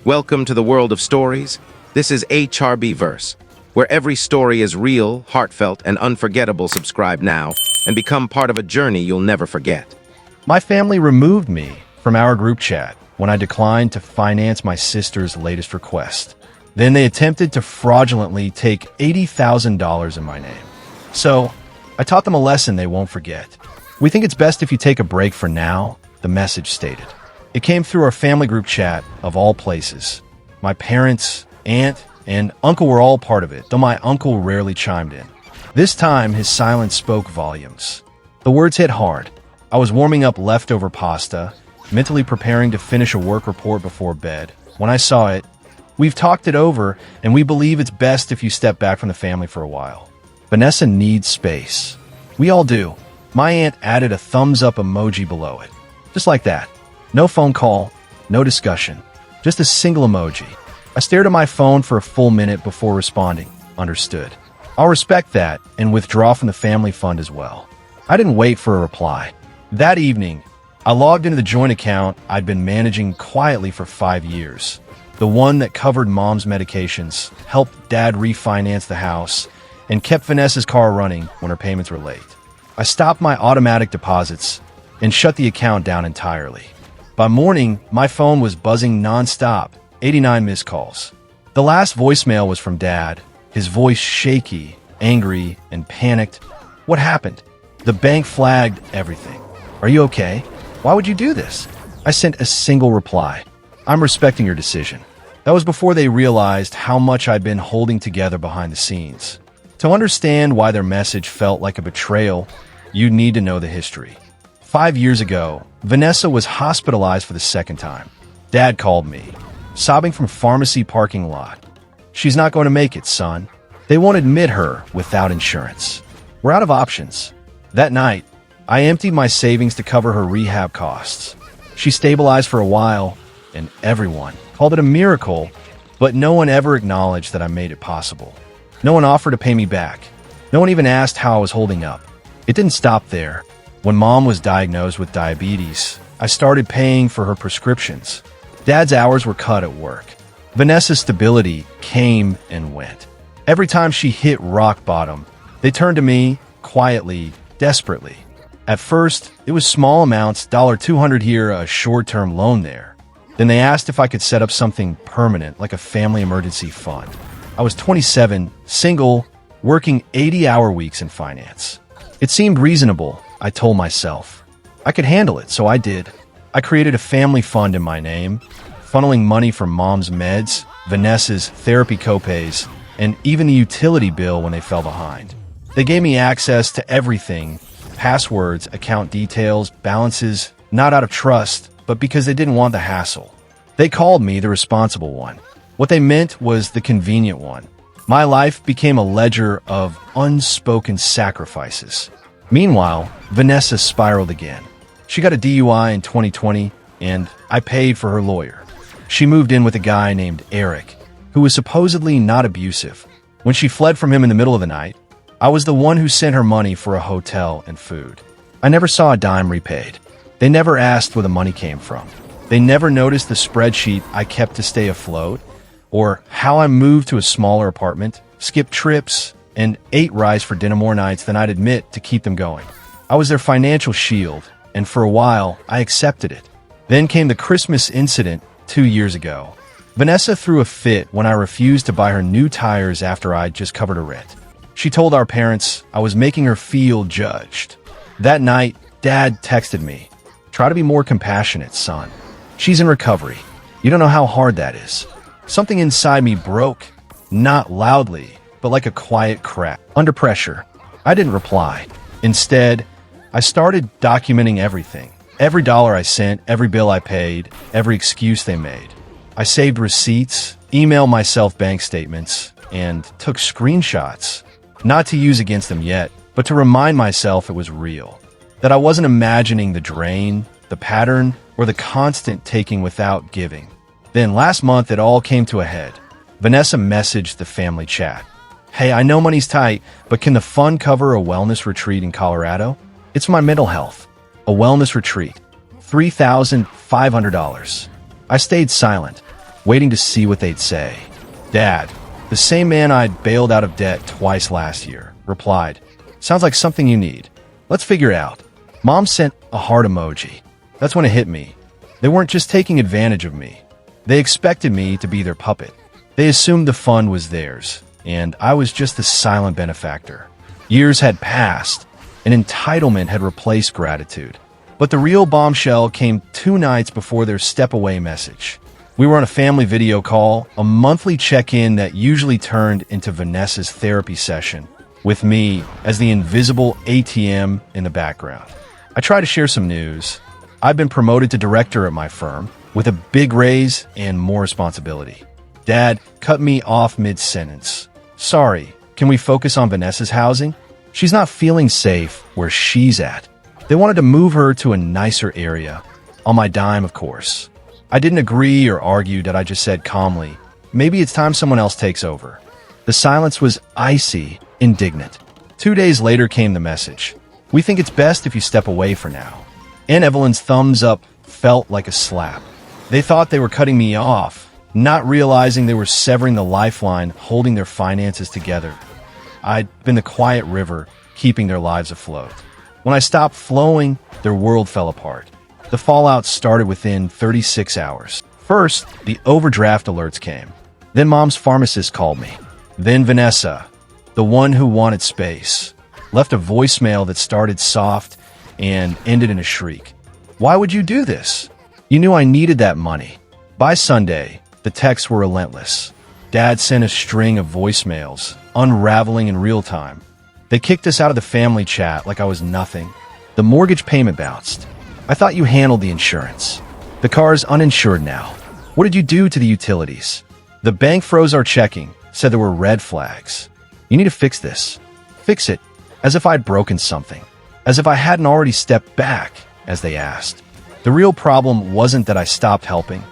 Welcome to the world of stories. This is HRB Verse, where every story is real, heartfelt, and unforgettable. Subscribe now and become part of a journey you'll never forget. My family removed me from our group chat when I declined to finance my sister's latest request. Then they attempted to fraudulently take $80,000 in my name. So, I taught them a lesson they won't forget. We think it's best if you take a break for now, the message stated. It came through our family group chat, of all places. My parents, aunt, and uncle were all part of it, though my uncle rarely chimed in. This time, his silence spoke volumes. The words hit hard. I was warming up leftover pasta, mentally preparing to finish a work report before bed. When I saw it, "We've talked it over, and we believe it's best if you step back from the family for a while. Vanessa needs space." We all do. My aunt added a thumbs-up emoji below it. Just like that. No phone call, no discussion. Just a single emoji. I stared at my phone for a full minute before responding. Understood. I'll respect that and withdraw from the family fund as well. I didn't wait for a reply. That evening, I logged into the joint account I'd been managing quietly for 5 years. The one that covered mom's medications, helped dad refinance the house, and kept Vanessa's car running when her payments were late. I stopped my automatic deposits and shut the account down entirely. By morning, my phone was buzzing nonstop, 89 missed calls. The last voicemail was from Dad, his voice shaky, angry, and panicked. "What happened?" "The bank flagged everything." "Are you okay? Why would you do this?" I sent a single reply. "I'm respecting your decision." That was before they realized how much I'd been holding together behind the scenes. To understand why their message felt like a betrayal, you'd need to know the history. 5 years ago, Vanessa was hospitalized for the second time. Dad called me, sobbing from pharmacy parking lot. "She's not going to make it, son. They won't admit her without insurance. We're out of options." That night, I emptied my savings to cover her rehab costs. She stabilized for a while, and everyone called it a miracle, but no one ever acknowledged that I made it possible. No one offered to pay me back. No one even asked how I was holding up. It didn't stop there. When Mom was diagnosed with diabetes, I started paying for her prescriptions. Dad's hours were cut at work. Vanessa's stability came and went. Every time she hit rock bottom, they turned to me, quietly, desperately. At first, it was small amounts, $200 here, a short-term loan there. Then they asked if I could set up something permanent, like a family emergency fund. I was 27, single, working 80-hour weeks in finance. It seemed reasonable, I told myself. I could handle it, so I did. I created a family fund in my name, funneling money from Mom's meds, Vanessa's therapy copays, and even the utility bill when they fell behind. They gave me access to everything, passwords, account details, balances, not out of trust, but because they didn't want the hassle. They called me the responsible one. What they meant was the convenient one. My life became a ledger of unspoken sacrifices. Meanwhile, Vanessa spiraled again. She got a DUI in 2020, and I paid for her lawyer. She moved in with a guy named Eric, who was supposedly not abusive. When she fled from him in the middle of the night, I was the one who sent her money for a hotel and food. I never saw a dime repaid. They never asked where the money came from. They never noticed the spreadsheet I kept to stay afloat, or how I moved to a smaller apartment, skipped trips, and ate rice for dinner more nights than I'd admit to keep them going. I was their financial shield, and for a while, I accepted it. Then came the Christmas incident 2 years ago. Vanessa threw a fit when I refused to buy her new tires after I'd just covered her rent. She told our parents I was making her feel judged. That night, Dad texted me, "Try to be more compassionate, son. She's in recovery. You don't know how hard that is." Something inside me broke, not loudly, but like a quiet crack. Under pressure, I didn't reply. Instead, I started documenting everything. Every dollar I sent, every bill I paid, every excuse they made. I saved receipts, emailed myself bank statements, and took screenshots. Not to use against them yet, but to remind myself it was real. That I wasn't imagining the drain, the pattern, or the constant taking without giving. Then last month, it all came to a head. Vanessa messaged the family chat. "Hey, I know money's tight, but can the fund cover a wellness retreat in Colorado? It's for my mental health. A wellness retreat. $3,500. I stayed silent. waiting to see what they'd say. Dad, the same man I'd bailed out of debt twice last year, replied, "Sounds like something you need. Let's figure it out." Mom sent a heart emoji. That's when it hit me. They weren't just taking advantage of me. They expected me to be their puppet. They assumed the fund was theirs, and I was just the silent benefactor. Years had passed, and entitlement had replaced gratitude. But the real bombshell came 2 nights before their step-away message. We were on a family video call, a monthly check-in that usually turned into Vanessa's therapy session, with me as the invisible ATM in the background. I tried to share some news. I've been promoted to director at my firm, with a big raise and more responsibility. Dad cut me off mid-sentence. "Sorry, can we focus on Vanessa's housing? She's not feeling safe where she's at." They wanted to move her to a nicer area. On my dime, of course. I didn't agree or argue that. I just said calmly, "Maybe it's time someone else takes over." The silence was icy, indignant. 2 days later came the message. "We think it's best if you step away for now." Aunt Evelyn's thumbs up felt like a slap. They thought they were cutting me off, not realizing they were severing the lifeline holding their finances together. I'd been the quiet river, keeping their lives afloat. When I stopped flowing, their world fell apart. The fallout started within 36 hours. First, the overdraft alerts came. Then Mom's pharmacist called me. Then Vanessa, the one who wanted space, left a voicemail that started soft and ended in a shriek. "Why would you do this? You knew I needed that money." By Sunday, the texts were relentless. Dad sent a string of voicemails, unraveling in real time. They kicked us out of the family chat like I was nothing. The mortgage payment bounced. "I thought you handled the insurance. The car's uninsured now. What did you do to the utilities?" "The bank froze our checking, said there were red flags. You need to fix this." Fix it, as if I'd broken something. As if I hadn't already stepped back, as they asked. The real problem wasn't that I stopped helping.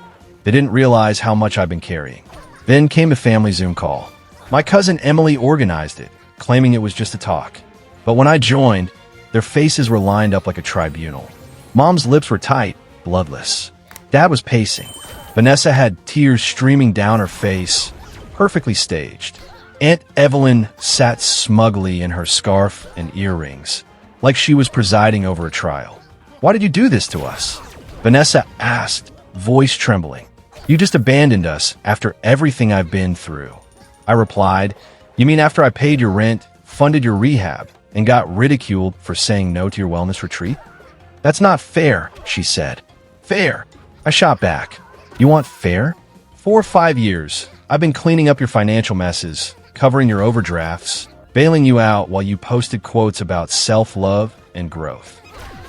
They didn't realize how much I'd been carrying. Then came a family Zoom call. My cousin Emily organized it, claiming it was just a talk. But when I joined, their faces were lined up like a tribunal. Mom's lips were tight, bloodless. Dad was pacing. Vanessa had tears streaming down her face, perfectly staged. Aunt Evelyn sat smugly in her scarf and earrings, like she was presiding over a trial. "Why did you do this to us?" Vanessa asked, voice trembling. "You just abandoned us after everything I've been through." I replied, "You mean after I paid your rent, funded your rehab, and got ridiculed for saying no to your wellness retreat?" "That's not fair," she said. "Fair?" I shot back. "You want fair? 4 or 5 years, I've been cleaning up your financial messes, covering your overdrafts, bailing you out while you posted quotes about self-love and growth.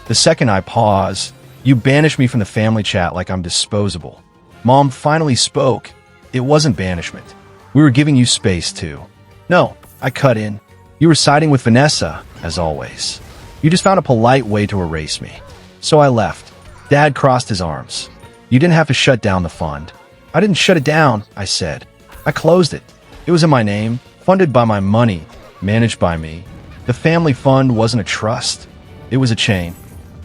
The second I pause, you banish me from the family chat like I'm disposable." Mom finally spoke. It wasn't banishment. "We were giving you space, too." "No," I cut in. "You were siding with Vanessa, as always. You just found a polite way to erase me." So I left. Dad crossed his arms. "You didn't have to shut down the fund." "I didn't shut it down," I said. "I closed it. It was in my name, funded by my money, managed by me. The family fund wasn't a trust. It was a chain."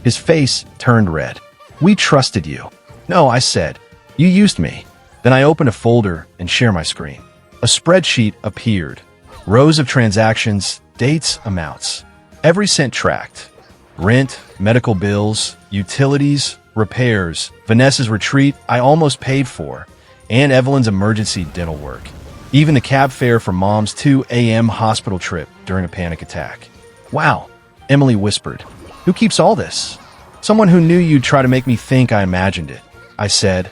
His face turned red. "We trusted you." "No," I said. "You used me." Then I opened a folder and shared my screen. A spreadsheet appeared. Rows of transactions, dates, amounts. Every cent tracked. Rent, medical bills, utilities, repairs, Vanessa's retreat I almost paid for, and Evelyn's emergency dental work. Even the cab fare for Mom's 2 a.m. hospital trip during a panic attack. "Wow," Emily whispered. "Who keeps all this?" "Someone who knew you'd try to make me think I imagined it," I said,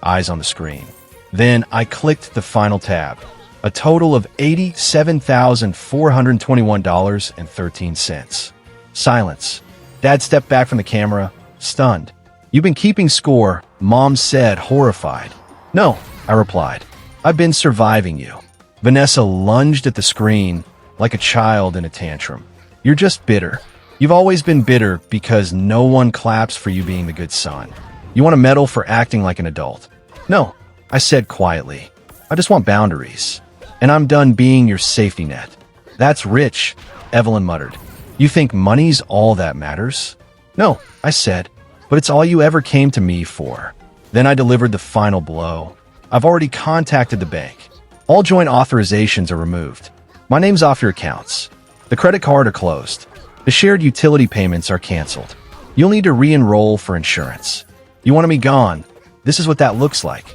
eyes on the screen. Then I clicked the final tab. A total of $87,421.13. Silence. Dad stepped back from the camera, stunned. "You've been keeping score," Mom said, horrified. "No," I replied. "I've been surviving you." Vanessa lunged at the screen like a child in a tantrum. "You're just bitter. You've always been bitter because no one claps for you being the good son. You want a medal for acting like an adult." "No," I said quietly. "I just want boundaries. And I'm done being your safety net." "That's rich," Evelyn muttered. "You think money's all that matters?" "No," I said, "but it's all you ever came to me for." Then I delivered the final blow. I've already contacted the bank. All joint authorizations are removed. My name's off your accounts. The credit card are closed. The shared utility payments are canceled. You'll need to re-enroll for insurance. You want me gone? This is what that looks like.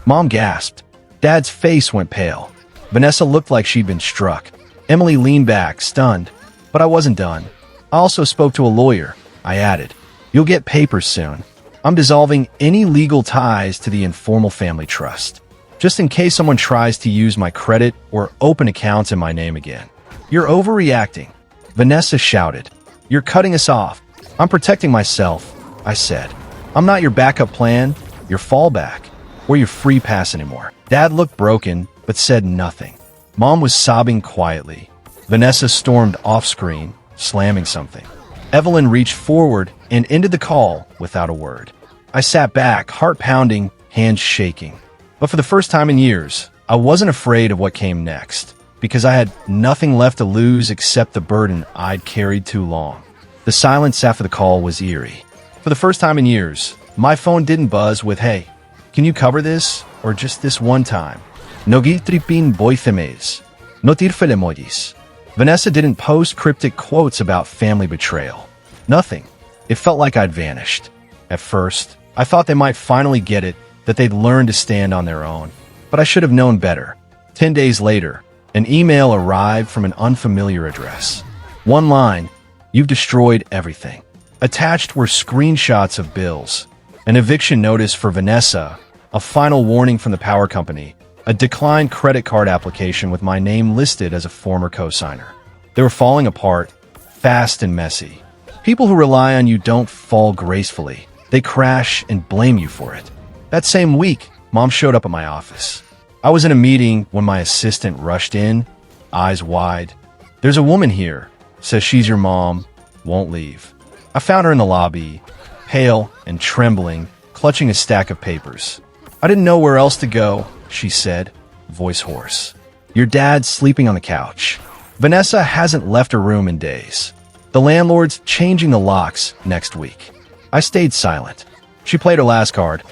Mom gasped. Dad's face went pale. Vanessa looked like she'd been struck. Emily leaned back, stunned. But I wasn't done. I also spoke to a lawyer. I added, "You'll get papers soon. I'm dissolving any legal ties to the informal family trust, just in case someone tries to use my credit or open accounts in my name again." "You're overreacting," Vanessa shouted. "You're cutting us off." "I'm protecting myself," I said. "I'm not your backup plan, your fallback, or your free pass anymore." Dad looked broken, but said nothing. Mom was sobbing quietly. Vanessa stormed off-screen, slamming something. Evelyn reached forward and ended the call without a word. I sat back, heart pounding, hands shaking. But for the first time in years, I wasn't afraid of what came next, because I had nothing left to lose except the burden I'd carried too long. The silence after the call was eerie. For the first time in years, my phone didn't buzz with, "Hey, can you cover this?" or just this one time. "Nogitripin boithemes. Notirfelemojis." Vanessa didn't post cryptic quotes about family betrayal. Nothing. It felt like I'd vanished. At first, I thought they might finally get it, that they'd learn to stand on their own. But I should have known better. 10 days later, an email arrived from an unfamiliar address. One line, "You've destroyed everything." Attached were screenshots of bills, an eviction notice for Vanessa, a final warning from the power company, a declined credit card application with my name listed as a former co-signer. They were falling apart, fast and messy. People who rely on you don't fall gracefully. They crash and blame you for it. That same week, Mom showed up at my office. I was in a meeting when my assistant rushed in, eyes wide. "There's a woman here, says she's your mom, won't leave." I found her in the lobby, pale and trembling, clutching a stack of papers. "I didn't know where else to go," she said, voice hoarse. "Your dad's sleeping on the couch." Vanessa hasn't left her room in days. The landlord's changing the locks next week. I stayed silent. She played her last card.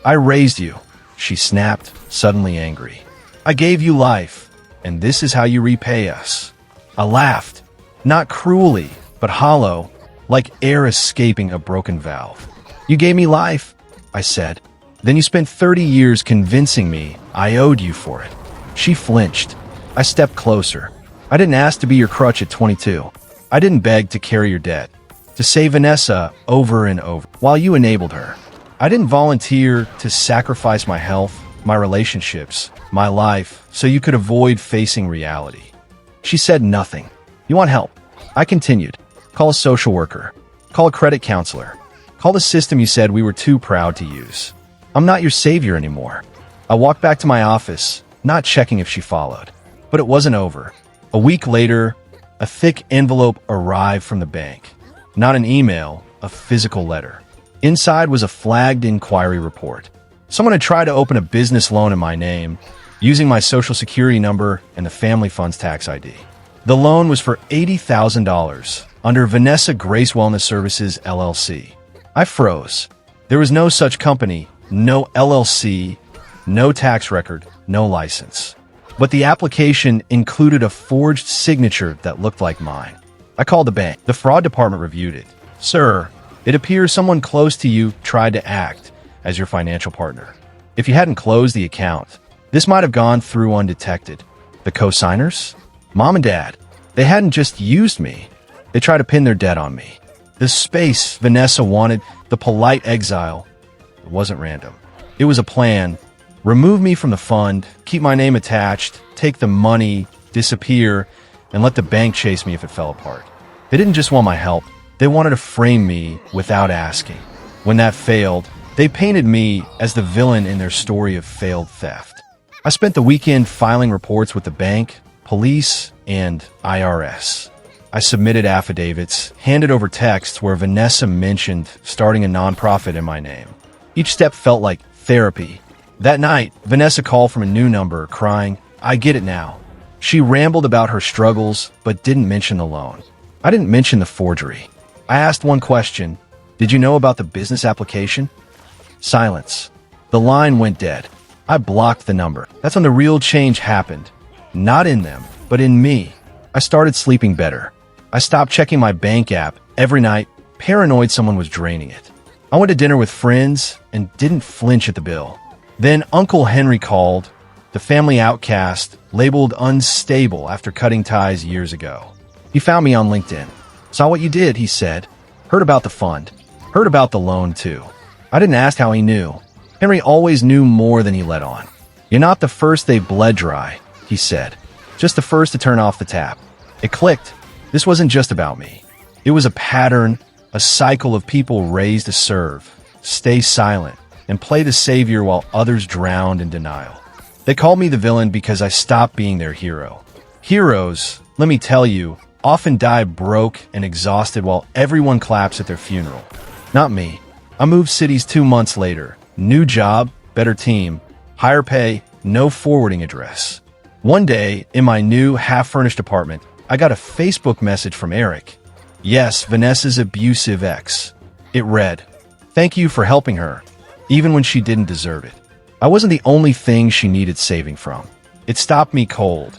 "I raised you," she snapped, suddenly angry. "I gave you life, and this is how you repay us." I laughed, not cruelly, but hollow, like air escaping a broken valve. "You gave me life," I said. "Then you spent 30 years convincing me I owed you for it." She flinched. I stepped closer. "I didn't ask to be your crutch at 22. I didn't beg to carry your debt, to save Vanessa over and over, while you enabled her. I didn't volunteer to sacrifice my health, my relationships, my life, so you could avoid facing reality." She said nothing. "You want help?" I continued. "Call a social worker. Call a credit counselor. Call the system you said we were too proud to use. I'm not your savior anymore." I walked back to my office, not checking if she followed. But it wasn't over. A week later, a thick envelope arrived from the bank. Not an email, a physical letter. Inside was a flagged inquiry report. Someone had tried to open a business loan in my name, using my social security number and the family funds tax ID. The loan was for $80,000 under Vanessa Grace Wellness Services, LLC. I froze. There was no such company, no LLC, no tax record, no license. But the application included a forged signature that looked like mine. I called the bank. The fraud department reviewed it. "Sir, it appears someone close to you tried to act as your financial partner. If you hadn't closed the account, this might have gone through undetected." The co-signers? Mom and Dad. They hadn't just used me. They tried to pin their debt on me. The space Vanessa wanted, the polite exile, it wasn't random. It was a plan. Remove me from the fund, keep my name attached, take the money, disappear, and let the bank chase me if it fell apart. They didn't just want my help. They wanted to frame me without asking. When that failed, they painted me as the villain in their story of failed theft. I spent the weekend filing reports with the bank, police, and IRS. I submitted affidavits, handed over texts where Vanessa mentioned starting a nonprofit in my name. Each step felt like therapy. That night, Vanessa called from a new number, crying, "I get it now." She rambled about her struggles, but didn't mention the loan. I didn't mention the forgery. I asked one question: "Did you know about the business application?" Silence. The line went dead. I blocked the number. That's when the real change happened. Not in them, but in me. I started sleeping better. I stopped checking my bank app every night, paranoid someone was draining it. I went to dinner with friends and didn't flinch at the bill. Then Uncle Henry called, the family outcast, labeled unstable after cutting ties years ago. He found me on LinkedIn. Saw what you did, he said. Heard about the fund. Heard about the loan, too. I didn't ask how he knew. Henry always knew more than he let on. You're not the first they bled dry, he said. Just the first to turn off the tap. It clicked. This wasn't just about me. It was a pattern, a cycle of people raised to serve, stay silent, and play the savior while others drowned in denial. They called me the villain because I stopped being their hero. Heroes, let me tell you, often die broke and exhausted while everyone claps at their funeral. Not me. I moved cities 2 months later. New job, better team, higher pay, no forwarding address. One day, in my new half-furnished apartment, I got a Facebook message from Eric. Yes, Vanessa's abusive ex. It read, "Thank you for helping her, even when she didn't deserve it." I wasn't the only thing she needed saving from. It stopped me cold.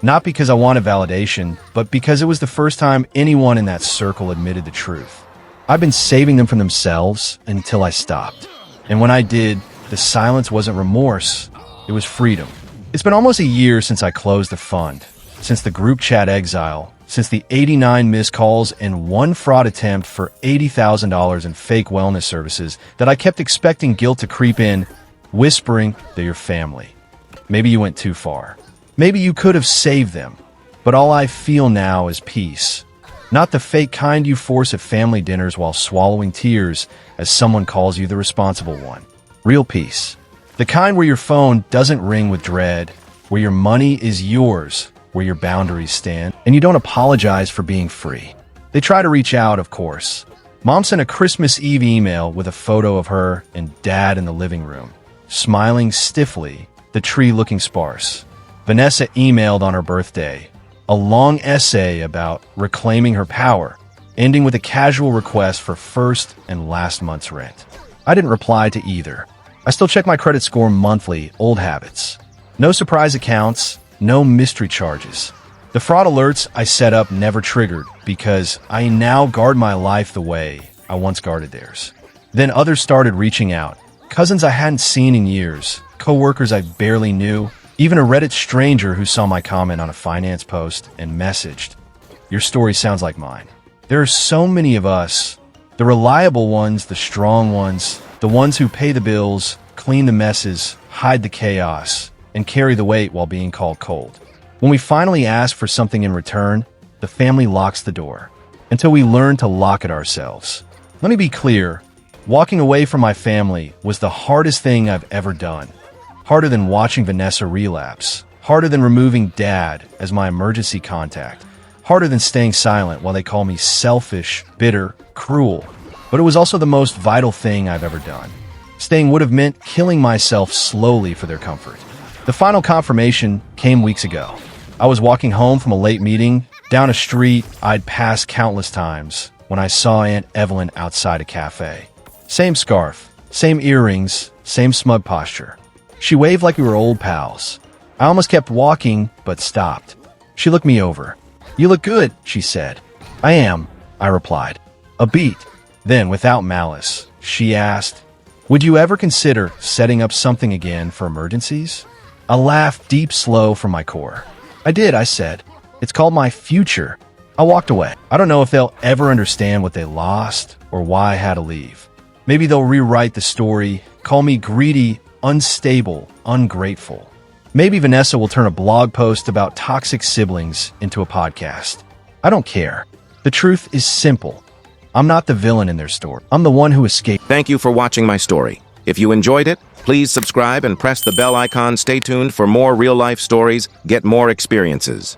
Not because I wanted validation, but because it was the first time anyone in that circle admitted the truth. I've been saving them from themselves until I stopped. And when I did, the silence wasn't remorse, it was freedom. It's been almost a year since I closed the fund, since the group chat exile, since the 89 missed calls and one fraud attempt for $80,000 in fake wellness services that I kept expecting guilt to creep in, whispering they're your family. Maybe you went too far. Maybe you could have saved them. But all I feel now is peace. Not the fake kind you force at family dinners while swallowing tears as someone calls you the responsible one. Real peace. The kind where your phone doesn't ring with dread, where your money is yours, where your boundaries stand, and you don't apologize for being free. They try to reach out, of course. Mom sent a Christmas Eve email with a photo of her and Dad in the living room, smiling stiffly, the tree looking sparse. Vanessa emailed on her birthday, a long essay about reclaiming her power, ending with a casual request for first and last month's rent. I didn't reply to either. I still check my credit score monthly, old habits. No surprise accounts, no mystery charges. The fraud alerts I set up never triggered because I now guard my life the way I once guarded theirs. Then others started reaching out. Cousins I hadn't seen in years, coworkers I barely knew, even a Reddit stranger who saw my comment on a finance post and messaged, "Your story sounds like mine." There are so many of us, the reliable ones, the strong ones, the ones who pay the bills, clean the messes, hide the chaos, and carry the weight while being called cold. When we finally ask for something in return, the family locks the door, until we learn to lock it ourselves. Let me be clear, walking away from my family was the hardest thing I've ever done. Harder than watching Vanessa relapse. Harder than removing Dad as my emergency contact. Harder than staying silent while they call me selfish, bitter, cruel. But it was also the most vital thing I've ever done. Staying would have meant killing myself slowly for their comfort. The final confirmation came weeks ago. I was walking home from a late meeting, down a street I'd passed countless times, when I saw Aunt Evelyn outside a cafe. Same scarf, same earrings, same smug posture. She waved like we were old pals. I almost kept walking, but stopped. She looked me over. "You look good," she said. "I am," I replied. A beat. Then, without malice, she asked, "Would you ever consider setting up something again for emergencies?" A laugh deep slow from my core. "I did," I said. "It's called my future." I walked away. I don't know if they'll ever understand what they lost or why I had to leave. Maybe they'll rewrite the story, call me greedy, unstable, ungrateful. Maybe Vanessa will turn a blog post about toxic siblings into a podcast. I don't care. The truth is simple. I'm not the villain in their story. I'm the one who escaped. Thank you for watching my story. If you enjoyed it, please subscribe and press the bell icon. Stay tuned for more real-life stories, get more experiences.